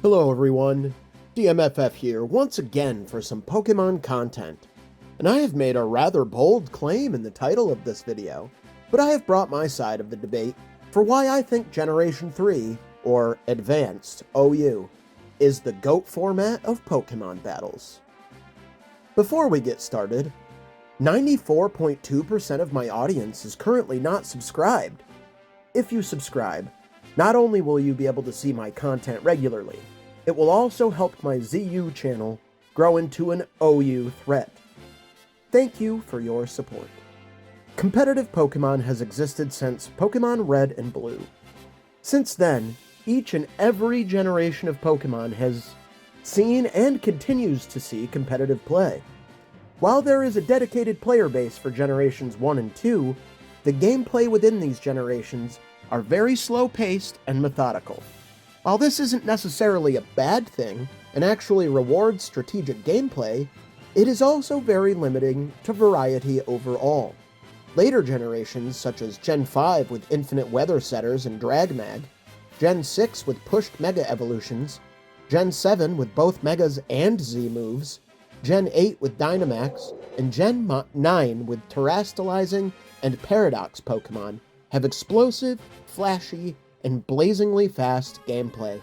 Hello everyone, DMFF here once again for some Pokemon content. And I have made a rather bold claim in the title of this video, but I have brought my side of the debate for why I think Generation 3, or Advanced OU, is the GOAT format of Pokemon battles. Before we get started, 94.2% of my audience is currently not subscribed. If you subscribe, not only will you be able to see my content regularly, it will also help my ZU channel grow into an OU threat. Thank you for your support. Competitive Pokemon has existed since Pokemon Red and Blue. Since then, each and every generation of Pokemon has seen and continues to see competitive play. While there is a dedicated player base for Generations 1 and 2, the gameplay within these generations are very slow-paced and methodical. While this isn't necessarily a bad thing and actually rewards strategic gameplay, it is also very limiting to variety overall. Later generations such as Gen 5 with Infinite Weather Setters and Dragmag, Gen 6 with pushed Mega Evolutions, Gen 7 with both Megas and Z moves, Gen 8 with Dynamax, and Gen 9 with Terastallizing and Paradox Pokemon have explosive, flashy, and blazingly fast gameplay.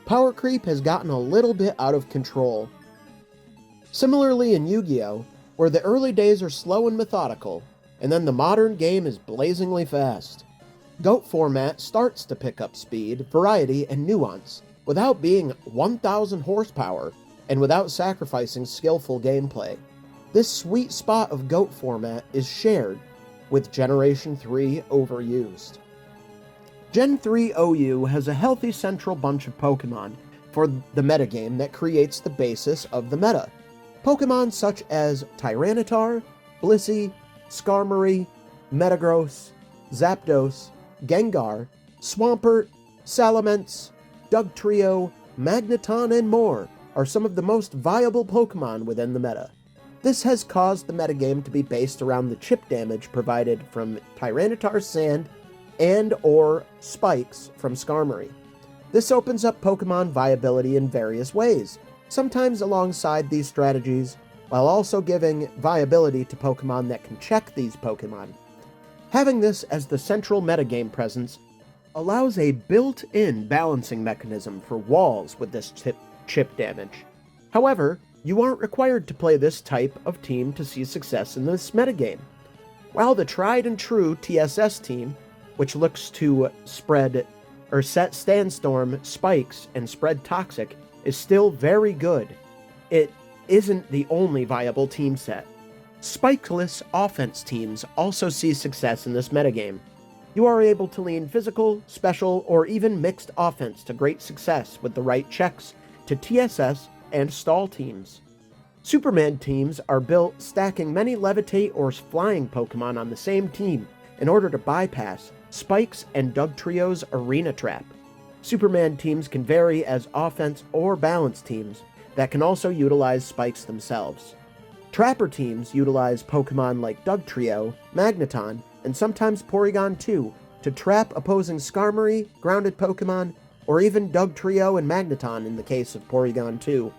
Power creep has gotten a little bit out of control. Similarly in Yu-Gi-Oh!, where the early days are slow and methodical, and then the modern game is blazingly fast. GOAT format starts to pick up speed, variety, and nuance, without being 1,000 horsepower, and without sacrificing skillful gameplay. This sweet spot of GOAT format is shared with Generation 3 overused. Gen 3 OU has a healthy central bunch of Pokemon for the metagame that creates the basis of the meta. Pokemon such as Tyranitar, Blissey, Skarmory, Metagross, Zapdos, Gengar, Swampert, Salamence, Dugtrio, Magneton, and more are some of the most viable Pokemon within the meta. This has caused the metagame to be based around the chip damage provided from Tyranitar's Sand and or spikes from Skarmory. This opens up Pokemon viability in various ways, sometimes alongside these strategies, while also giving viability to Pokemon that can check these Pokemon. Having this as the central metagame presence allows a built-in balancing mechanism for walls with this chip damage. However, you aren't required to play this type of team to see success in this metagame. While the tried and true TSS team, which looks to set Sandstorm, Spikes, and spread Toxic, is still very good, it isn't the only viable team set. Spikeless offense teams also see success in this metagame. You are able to lean physical, special, or even mixed offense to great success with the right checks to TSS and stall teams. Superman teams are built stacking many levitate or flying Pokemon on the same team in order to bypass Spikes and Dugtrio's Arena Trap. Superman teams can vary as offense or balance teams that can also utilize Spikes themselves. Trapper teams utilize Pokemon like Dugtrio, Magneton, and sometimes Porygon 2 to trap opposing Skarmory, grounded Pokemon, or even Dugtrio and Magneton in the case of Porygon 2.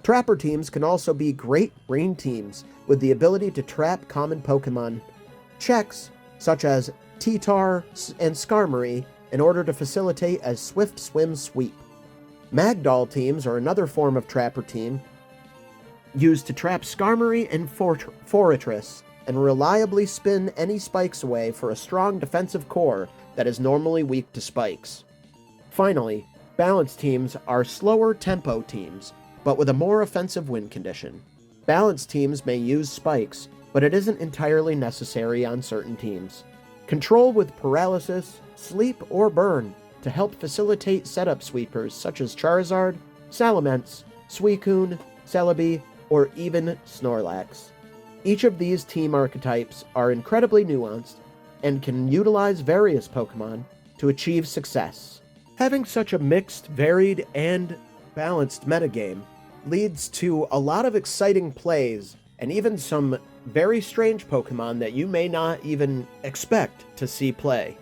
Trapper teams can also be great rain teams with the ability to trap common Pokemon checks such as T-Tar and Skarmory in order to facilitate a swift swim sweep. Magdoll teams are another form of trapper team used to trap Skarmory and Forretress and reliably spin any spikes away for a strong defensive core that is normally weak to spikes. Finally, balance teams are slower tempo teams, but with a more offensive win condition. Balance teams may use spikes, but it isn't entirely necessary on certain teams. Control with Paralysis, Sleep, or Burn to help facilitate setup sweepers such as Charizard, Salamence, Suicune, Celebi, or even Snorlax. Each of these team archetypes are incredibly nuanced and can utilize various Pokemon to achieve success. Having such a mixed, varied, and balanced metagame leads to a lot of exciting plays and even some very strange Pokemon that you may not even expect to see play.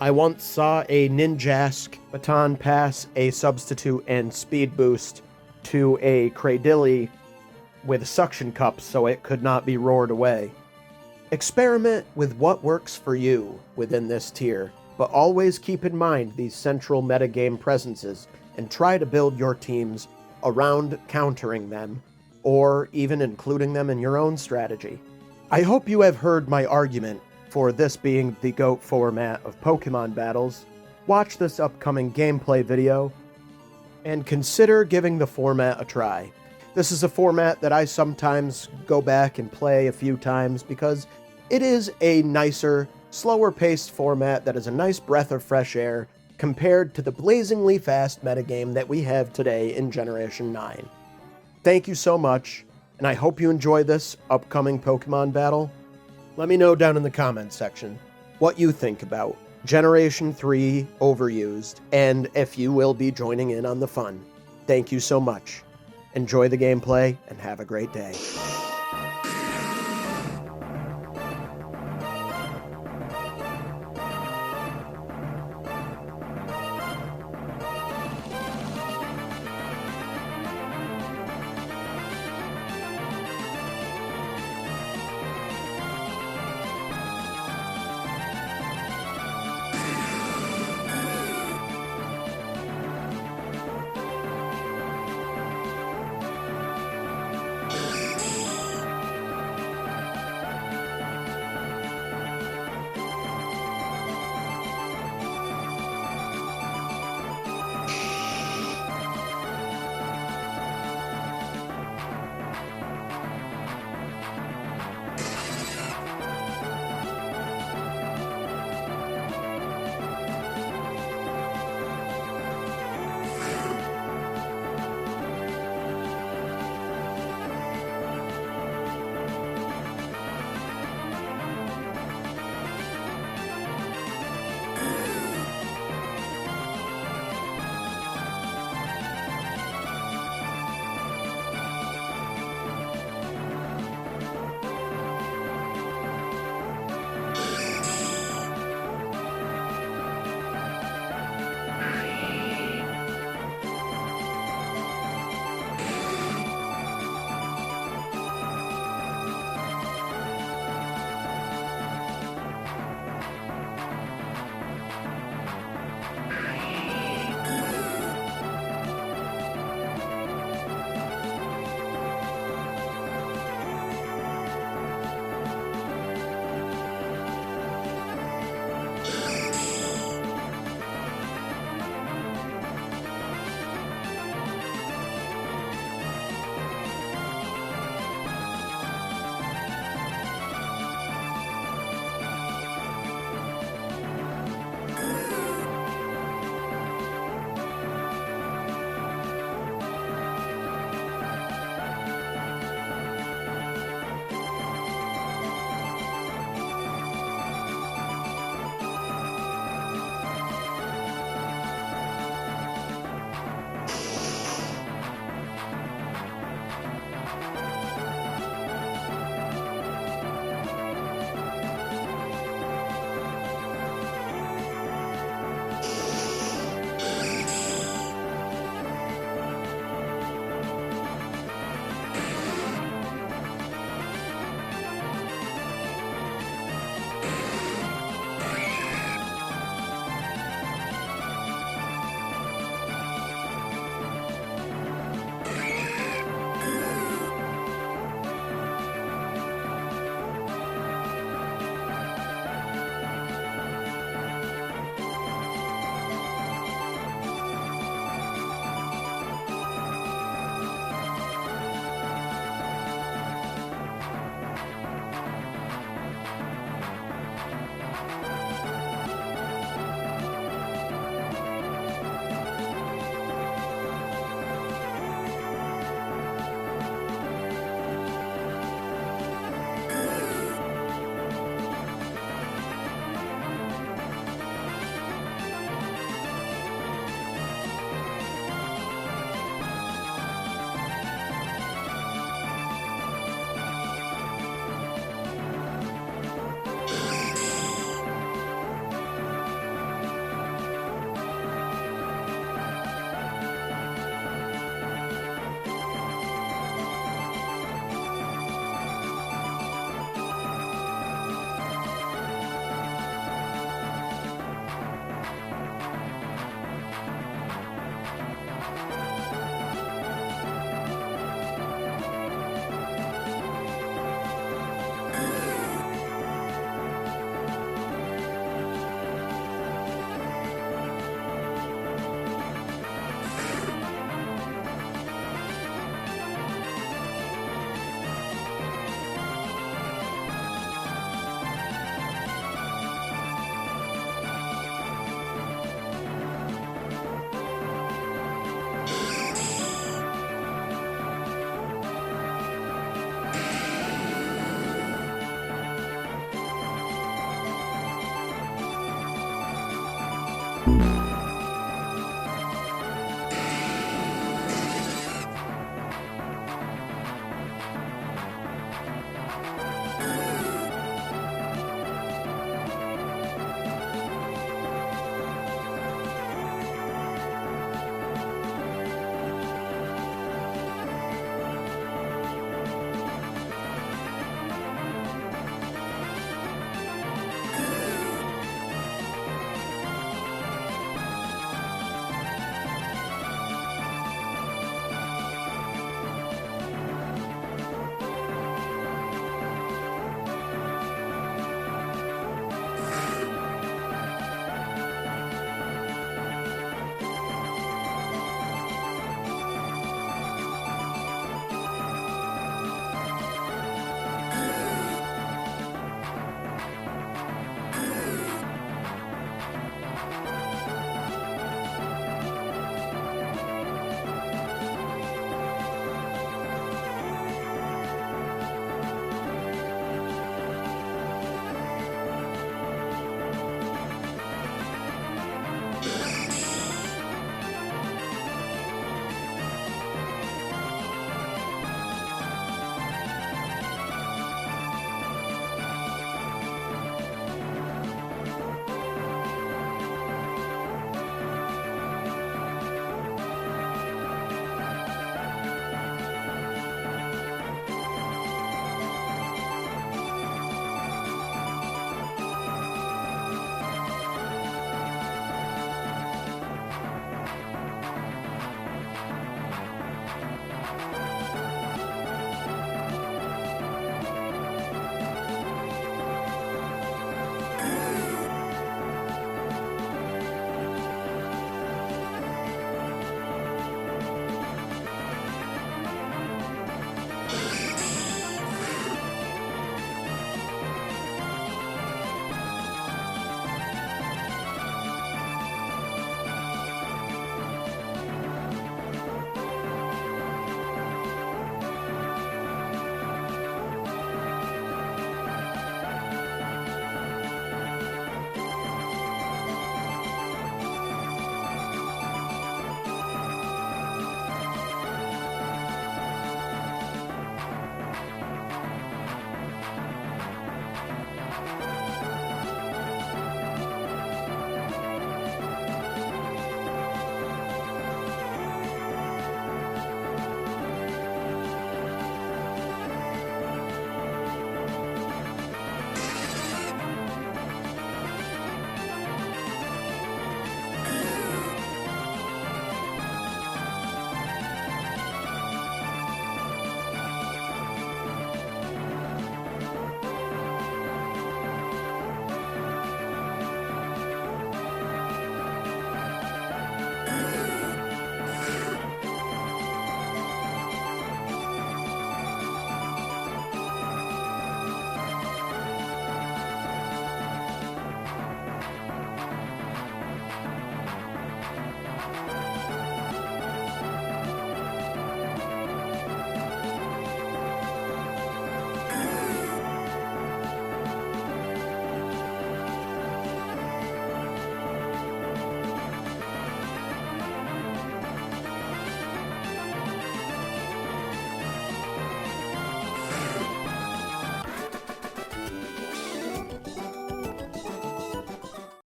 I once saw a Ninjask baton pass a substitute and speed boost to a Cradilly with suction cups so it could not be roared away. Experiment with what works for you within this tier, but always keep in mind these central metagame presences and try to build your teams around countering them, or even including them in your own strategy. I hope you have heard my argument for this being the GOAT format of Pokemon battles. Watch this upcoming gameplay video, and consider giving the format a try. This is a format that I sometimes go back and play a few times because it is a nicer, slower-paced format that is a nice breath of fresh air compared to the blazingly fast metagame that we have today in Generation 9. Thank you so much, and I hope you enjoy this upcoming Pokemon battle. Let me know down in the comments section what you think about Generation 3 Overused, and if you will be joining in on the fun. Thank you so much. Enjoy the gameplay, and have a great day.